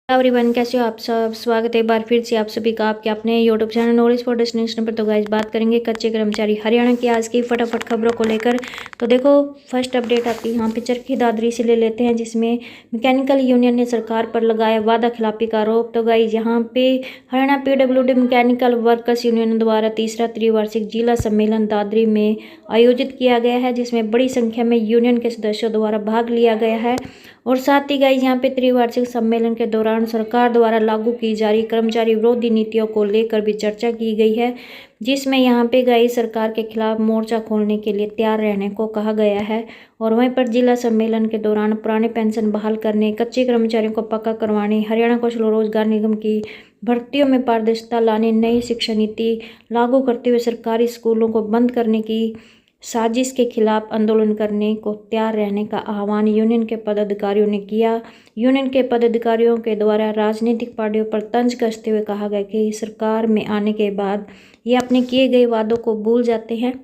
Everyone, कैसे हो आप सब। स्वागत है एक बार फिर से आप सभी का आपके अपने YouTube channel knowledge for destination पर। तो गाइस बात करेंगे कच्चे कर्मचारी हरियाणा की आज की फटाफट खबरों को लेकर। तो देखो, फर्स्ट अपडेट आपकी यहाँ पे चरखी दादरी से ले लेते हैं, जिसमें मैकेनिकल यूनियन ने सरकार पर लगाया वादा खिलाफी का आरोप। तो गाइस यहाँ पे Haryana PWD mechanical workers union द्वारा तीसरा त्रिवार्षिक जिला सम्मेलन दादरी में आयोजित किया गया है, जिसमें बड़ी संख्या में यूनियन के सदस्यों द्वारा भाग लिया गया है। और साथ ही गाइस यहाँ पे त्रिवार्षिक सम्मेलन के दौरान सरकार द्वारा लागू की जा रही कर्मचारी विरोधी नीतियों को लेकर भी चर्चा की गई है, जिसमें यहाँ पे गाइस सरकार के खिलाफ मोर्चा खोलने के लिए तैयार रहने को कहा गया है। और वहीं पर जिला सम्मेलन के दौरान पुराने पेंशन बहाल करने, कच्चे कर्मचारियों को पक्का करवाने, हरियाणा कौशल रोजगार निगम की भर्तियों में पारदर्शिता लाने, नई शिक्षा नीति लागू करते हुए सरकारी स्कूलों को बंद करने की साजिश के खिलाफ आंदोलन करने को तैयार रहने का आह्वान यूनियन के पदाधिकारियों ने किया। यूनियन के पदाधिकारियों के द्वारा राजनीतिक पार्टियों पर तंज कसते हुए कहा गया कि सरकार में आने के बाद ये अपने किए गए वादों को भूल जाते हैं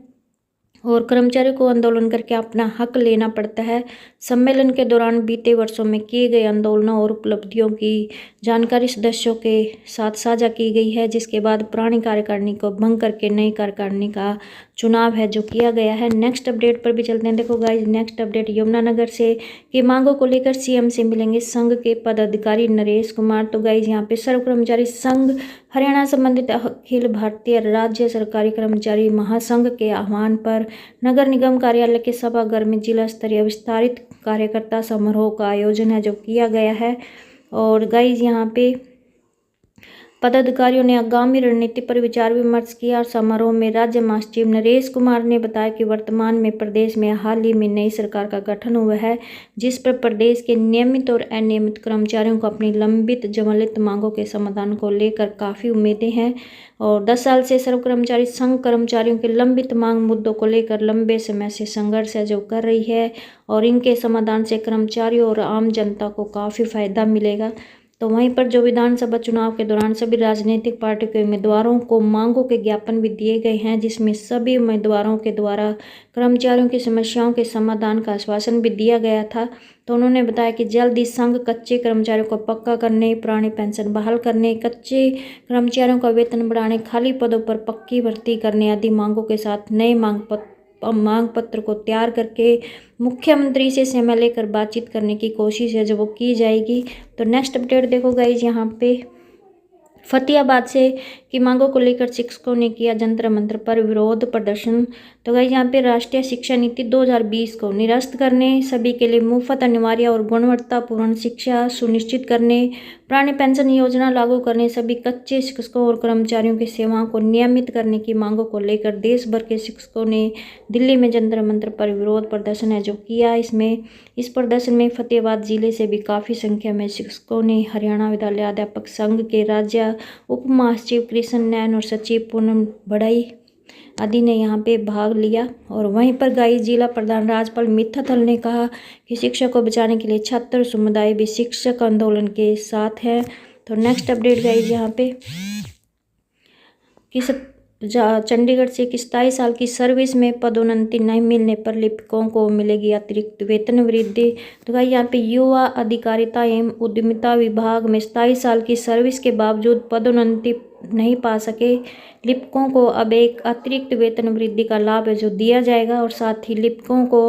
और कर्मचारियों को आंदोलन करके अपना हक लेना पड़ता है। सम्मेलन के दौरान बीते वर्षों में किए गए आंदोलनों और उपलब्धियों की जानकारी सदस्यों के साथ साझा की गई है, जिसके बाद पुरानी कार्यकारिणी को भंग करके नई कार्यकारिणी का चुनाव है जो किया गया है। नेक्स्ट अपडेट पर भी चलते हैं। देखो गाइस, नेक्स्ट अपडेट यमुनानगर से की मांगों को लेकर सीएम से मिलेंगे संघ के पदाधिकारी नरेश कुमार। तो गाइस यहाँ पे सर्व कर्मचारी संघ हरियाणा संबंधित अखिल भारतीय राज्य सरकारी कर्मचारी महासंघ के आह्वान पर नगर निगम कार्यालय के सभागार में जिला स्तरीय विस्तारित कार्यकर्ता समारोह का आयोजन है जो किया गया है। और गाइस यहाँ पे पदाधिकारियों ने आगामी रणनीति पर विचार विमर्श किया और समारोह में राज्य महासचिव नरेश कुमार ने बताया कि वर्तमान में प्रदेश में हाल ही में नई सरकार का गठन हुआ है, जिस पर प्रदेश के नियमित और अनियमित कर्मचारियों को अपनी लंबित ज्वलंत मांगों के समाधान को लेकर काफ़ी उम्मीदें हैं। और 10 साल से सर्व कर्मचारी संघ कर्मचारियों के लंबित मांग मुद्दों को लेकर लंबे समय से संघर्ष है जो कर रही है और इनके समाधान से कर्मचारियों और आम जनता को काफ़ी फायदा मिलेगा। तो वहीं पर जो विधानसभा चुनाव के दौरान सभी राजनीतिक पार्टी के उम्मीदवारों को मांगों के ज्ञापन भी दिए गए हैं, जिसमें सभी उम्मीदवारों के द्वारा कर्मचारियों की समस्याओं के समाधान का आश्वासन भी दिया गया था। तो उन्होंने बताया कि जल्द ही संघ कच्चे कर्मचारियों को पक्का करने, पुरानी पेंशन बहाल करने, कच्चे कर्मचारियों का वेतन बढ़ाने, खाली पदों पर पक्की भर्ती करने आदि मांगों के साथ नए मांग पत्र को तैयार करके मुख्यमंत्री से समय लेकर बातचीत करने की कोशिश है जो वो की जाएगी। तो नेक्स्ट अपडेट देखो गाइज, यहाँ पे फतेहाबाद से की मांगों को लेकर शिक्षकों ने किया जंतर मंत्र पर विरोध प्रदर्शन। तो गाइज यहाँ पे राष्ट्रीय शिक्षा नीति 2020 को निरस्त करने, सभी के लिए मुफ्त अनिवार्य और गुणवत्तापूर्ण शिक्षा सुनिश्चित करने, पुरानी पेंशन योजना लागू करने, सभी कच्चे शिक्षकों और कर्मचारियों की सेवाओं को नियमित करने की मांगों को लेकर देश भर के शिक्षकों ने दिल्ली में जंतर मंत्र पर विरोध प्रदर्शन है जो किया। इस प्रदर्शन में फतेहाबाद जिले से भी काफ़ी संख्या में शिक्षकों ने हरियाणा विद्यालय अध्यापक संघ के राज्य उप महासचिव कृष्ण नैन और सचिव पूनम बढ़ई आदि ने यहाँ पे भाग लिया। और वहीं पर गाइस जिला प्रधान राजपाल मित्थल ने कहा कि शिक्षा को बचाने के लिए छात्र समुदाय भी शिक्षक आंदोलन के साथ है। तो नेक्स्ट अपडेट गाइस यहाँ पे किस चंडीगढ़ से 27 साल की सर्विस में पदोन्नति नहीं मिलने पर लिपिकों को मिलेगी अतिरिक्त वेतन वृद्धि। तो भाई यहाँ पे युवा अधिकारिता एवं उद्यमिता विभाग में 27 साल की सर्विस के बावजूद पदोन्नति नहीं पा सके लिपिकों को अब एक अतिरिक्त वेतन वृद्धि का लाभ है जो दिया जाएगा। और साथ ही लिपिकों को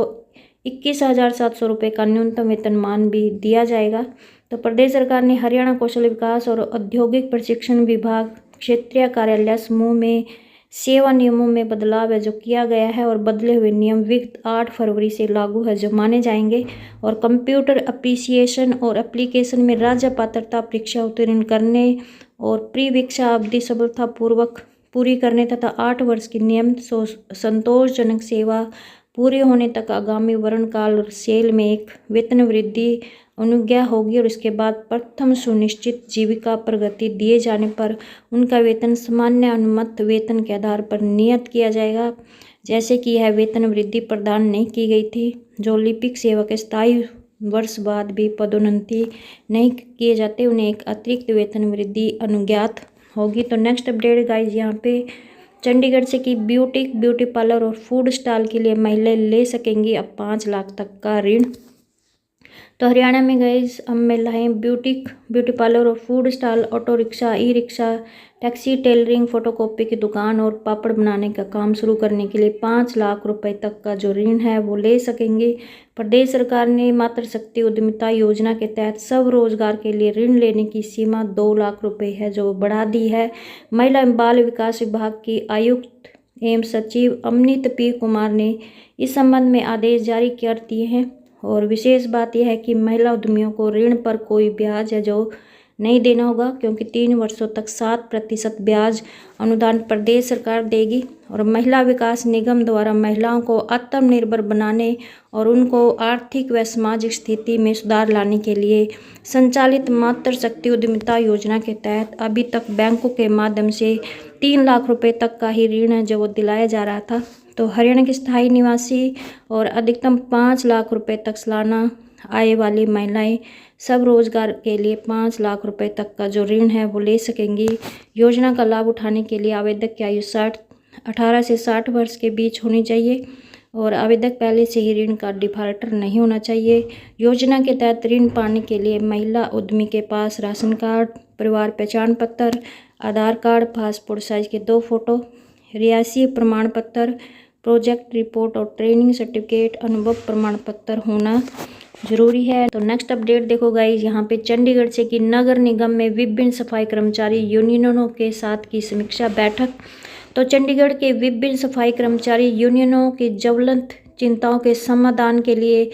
21,700 रुपये का न्यूनतम वेतनमान भी दिया जाएगा। तो प्रदेश सरकार ने हरियाणा कौशल विकास और औद्योगिक प्रशिक्षण विभाग क्षेत्रीय कार्यालय समूह में सेवा नियमों में बदलाव है जो किया गया है और बदले हुए नियम विगत 8 फरवरी से लागू है जो माने जाएंगे। और कंप्यूटर एप्रिसिएशन और एप्लीकेशन में राज्य पात्रता परीक्षा उत्तीर्ण करने और प्री परीक्षा अवधि सफलतापूर्वक पूरी करने तथा 8 वर्ष की नियम संतोषजनक सेवा पूरे होने तक आगामी वरणकाल सेल में एक वेतन वृद्धि अनुज्ञा होगी। और इसके बाद प्रथम सुनिश्चित जीविका प्रगति दिए जाने पर उनका वेतन सामान्य अनुमत वेतन के आधार पर नियत किया जाएगा, जैसे कि यह वेतन वृद्धि प्रदान नहीं की गई थी। जो लिपिक सेवा के 27 वर्ष बाद भी पदोन्नति नहीं किए जाते उन्हें एक अतिरिक्त वेतन वृद्धि अनुज्ञात होगी। तो नेक्स्ट अपडेट गाइज यहाँ पे चंडीगढ़ से कि ब्यूटी पार्लर और फूड स्टॉल के लिए महिलाएं ले सकेंगी अब 5 लाख तक का ऋण। तो हरियाणा में गाइस अब महिलाएं ब्यूटी पार्लर और food stall, auto rickshaw, e rickshaw, taxi, tailoring, photocopy की दुकान और पापड़ बनाने का काम शुरू करने के लिए 5 लाख रुपए तक का जो ऋण है वो ले सकेंगे। प्रदेश सरकार ने मातृ शक्ति उद्यमिता योजना के तहत सब रोजगार के लिए ऋण लेने की सीमा 2 लाख रुपए है जो बढ़ा दी है। महिला एवं बाल विकास विभाग की आयुक्त एवं सचिव अमनित पी कुमार ने इस संबंध में आदेश जारी कर दिए हैं। और विशेष बात यह है कि महिला उद्यमियों को ऋण पर कोई ब्याज है जो नहीं देना होगा, क्योंकि 3 वर्षों तक 7% ब्याज अनुदान प्रदेश सरकार देगी। और महिला विकास निगम द्वारा महिलाओं को आत्मनिर्भर बनाने और उनको आर्थिक व सामाजिक स्थिति में सुधार लाने के लिए संचालित मातृ शक्ति उद्यमिता योजना के तहत अभी तक बैंकों के माध्यम से 3 लाख रुपए तक का ही ऋण है जो वो दिलाया जा रहा था। तो हरियाणा के स्थायी निवासी और अधिकतम 5 लाख रुपए तक सालाना आय वाली महिलाएं सब रोजगार के लिए 5 लाख रुपए तक का जो ऋण है वो ले सकेंगी। योजना का लाभ उठाने के लिए आवेदक की आयु 18 से 60 वर्ष के बीच होनी चाहिए और आवेदक पहले से ही ऋण का डिफाल्टर नहीं होना चाहिए। योजना के तहत ऋण पाने के लिए महिला उद्यमी के पास राशन कार्ड, परिवार पहचान पत्र, आधार कार्ड, पासपोर्ट साइज के 2 फोटो, रिहायशी प्रमाण पत्र, प्रोजेक्ट रिपोर्ट और ट्रेनिंग सर्टिफिकेट, अनुभव प्रमाण पत्र होना जरूरी है। तो नेक्स्ट अपडेट देखो गाइस, यहाँ पे चंडीगढ़ से कि नगर निगम में विभिन्न सफाई कर्मचारी यूनियनों के साथ की समीक्षा बैठक। तो चंडीगढ़ के विभिन्न सफाई कर्मचारी यूनियनों की ज्वलंत चिंताओं के समाधान के लिए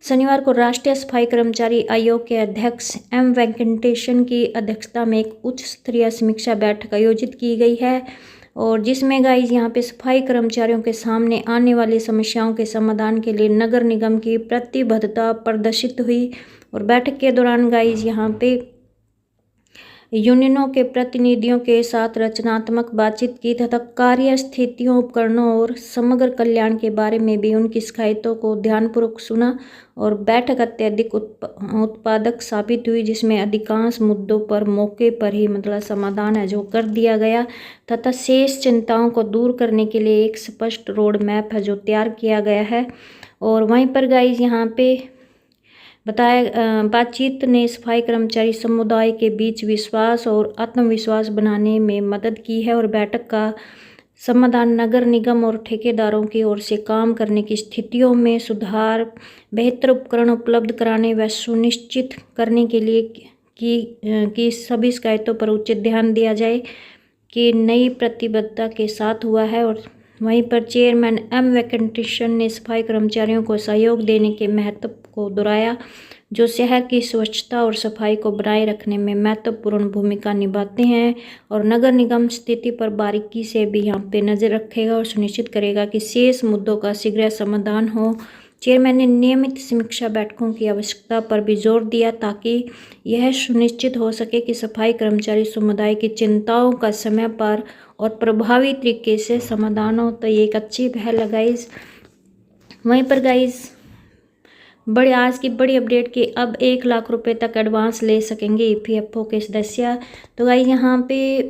शनिवार को राष्ट्रीय सफाई कर्मचारी आयोग के अध्यक्ष एम वेंकटेशन की अध्यक्षता में एक उच्च स्तरीय समीक्षा बैठक आयोजित की गई है। और जिसमें गाइज यहाँ पे सफाई कर्मचारियों के सामने आने वाली समस्याओं के समाधान के लिए नगर निगम की प्रतिबद्धता प्रदर्शित हुई। और बैठक के दौरान गाइज यहाँ पे यूनियनों के प्रतिनिधियों के साथ रचनात्मक बातचीत की तथा कार्य स्थितियों, उपकरणों और समग्र कल्याण के बारे में भी उनकी शिकायतों को ध्यानपूर्वक सुना। और बैठक अत्यधिक उत्पादक साबित हुई, जिसमें अधिकांश मुद्दों पर मौके पर ही समाधान है जो कर दिया गया तथा शेष चिंताओं को दूर करने के लिए एक स्पष्ट रोड मैप है जो तैयार किया गया है। और वहीं पर गाइज यहाँ पे बातचीत ने सफाई कर्मचारी समुदाय के बीच विश्वास और आत्मविश्वास बनाने में मदद की है। और बैठक का समाधान नगर निगम और ठेकेदारों की ओर से काम करने की स्थितियों में सुधार, बेहतर उपकरण उपलब्ध कराने व सुनिश्चित करने के लिए कि सभी शिकायतों पर उचित ध्यान दिया जाए कि नई प्रतिबद्धता के साथ हुआ है। और वहीं पर चेयरमैन एम वेंकटेशन ने सफाई कर्मचारियों को सहयोग देने के महत्व को दोहराया, जो शहर की स्वच्छता और सफाई को बनाए रखने में महत्वपूर्ण भूमिका निभाते हैं। और नगर निगम स्थिति पर बारीकी से भी यहाँ पे नज़र रखेगा और सुनिश्चित करेगा कि शेष मुद्दों का शीघ्र समाधान हो। चेयरमैन ने नियमित समीक्षा बैठकों की आवश्यकता पर भी जोर दिया ताकि यह सुनिश्चित हो सके कि सफाई कर्मचारी समुदाय की चिंताओं का समय पर और प्रभावी तरीके से समाधान हो। तो ये एक अच्छी पहल है गाइस। वहीं पर गाइस आज की बड़ी अपडेट कि अब 1 लाख रुपए तक एडवांस ले सकेंगे ईपीएफओ के सदस्य। तो गाइस यहाँ पे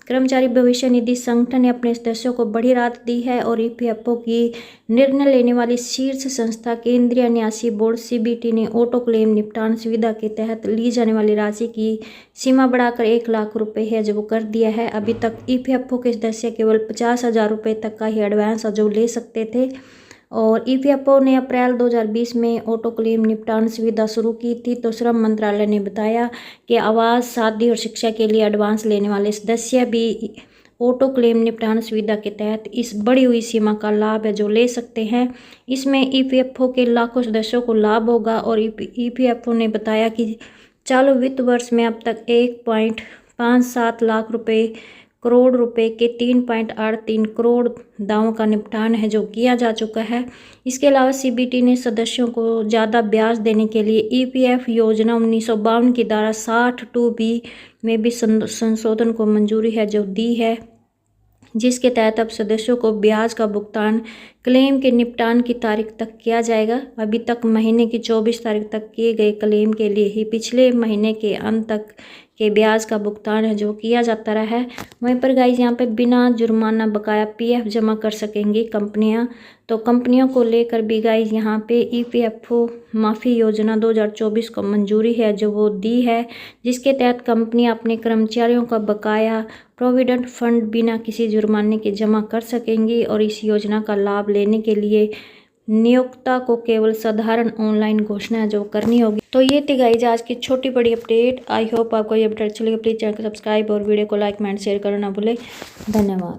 कर्मचारी भविष्य निधि संगठन ने अपने सदस्यों को बड़ी राहत दी है और ईपीएफओ की निर्णय लेने वाली शीर्ष संस्था केंद्रीय न्यासी बोर्ड सीबीटी ने ऑटो क्लेम निपटान सुविधा के तहत ली जाने वाली राशि की सीमा बढ़ाकर 1 लाख रुपए है जो कर दिया है। अभी तक ईपीएफओ के सदस्य केवल 50,000 रुपये तक का ही एडवांस जो ले सकते थे। और ईपीएफओ ने अप्रैल 2020 में ऑटो क्लेम निपटान सुविधा शुरू की थी। तो श्रम मंत्रालय ने बताया कि आवास, शादी और शिक्षा के लिए एडवांस लेने वाले सदस्य भी ऑटो क्लेम निपटान सुविधा के तहत इस बढ़ी हुई सीमा का लाभ है जो ले सकते हैं। इसमें ईपीएफओ के लाखों सदस्यों को लाभ होगा। और ईपीएफओ ने बताया कि चालू वित्त वर्ष में अब तक 1.57 लाख करोड़ रुपए के 3.83 करोड़ दावों का निपटान है जो किया जा चुका है। इसके अलावा सीबीटी ने सदस्यों को ज़्यादा ब्याज देने के लिए ईपीएफ योजना 1952 की धारा 60(2)(b) में भी संशोधन को मंजूरी है जो दी है, जिसके तहत अब सदस्यों को ब्याज का भुगतान क्लेम के निपटान की तारीख तक किया जाएगा। अभी तक महीने की 24 तारीख तक किए गए क्लेम के लिए ही पिछले महीने के अंत तक के ब्याज का भुगतान है जो किया जाता रहा है। वहीं पर गाइज यहाँ पे बिना जुर्माना बकाया पीएफ जमा कर सकेंगी कंपनियां। तो कंपनियों को लेकर भी गाइज यहाँ पे ईपीएफओ माफ़ी योजना 2024 को मंजूरी है जो वो दी है, जिसके तहत कंपनियां अपने कर्मचारियों का बकाया प्रोविडेंट फंड बिना किसी जुर्माने के जमा कर सकेंगी। और इस योजना का लाभ लेने के लिए नियोक्ता को केवल साधारण ऑनलाइन घोषणा जो करनी होगी। तो ये थी गाइज आज की छोटी बड़ी अपडेट। आई होप आपको ये अपडेट अच्छी लगी। प्लीज़ चैनल को सब्सक्राइब और वीडियो को लाइक, कमेंट, शेयर करना ना भूलें। धन्यवाद।